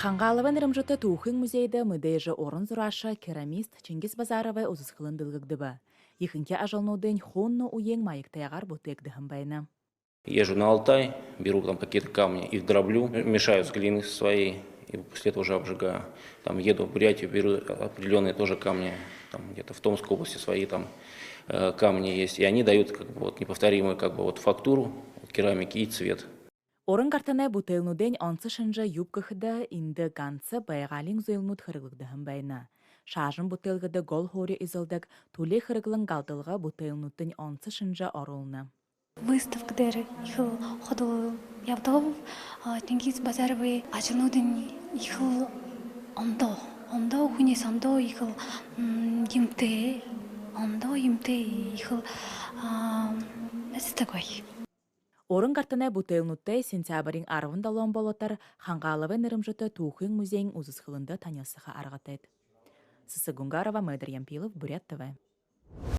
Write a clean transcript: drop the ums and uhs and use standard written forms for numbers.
Хангалован ырымжыты Тухын музейді мыдейжі орын зураша керамист Чингис Базаровай узысқылын дылгыгдыбы. Ехінке ажалнудың хонну уең майық таягар бұтыгдыхын байына. Езжу на Алтай, беру там какие-то камни, их дроблю, мешаю с глиной своей и после этого уже обжигаю. Там еду в Бурятию, беру определенные тоже камни, там где-то в Томской области свои там камни есть, и они дают как бы вот неповторимую как бы вот фактуру керамики и цвет. Орын картаны бұтылнудың ансы шынжа юбкахыда инді ганцы байғалин зөйлнуд хырылыгдыхын байына. Шажын бұтылгыды гол хори изылдық туле хырыглын галдылға бұтылнудың ансы шынжа орылны. Выставкадер ихыл ходыл явдал Чингис Базаровый ажылнудын ихыл ондо хүнес ондо ихыл юмте ихыл эстагой. Орын картаны бұтылнудтай сентябрин арвындалон болотар Хангалован ырымжыты Тухын музейн узысқылында танясыға арғатайды. Сысы Гунгарова, Мыдыр Ямпилов, Бурят ТВ.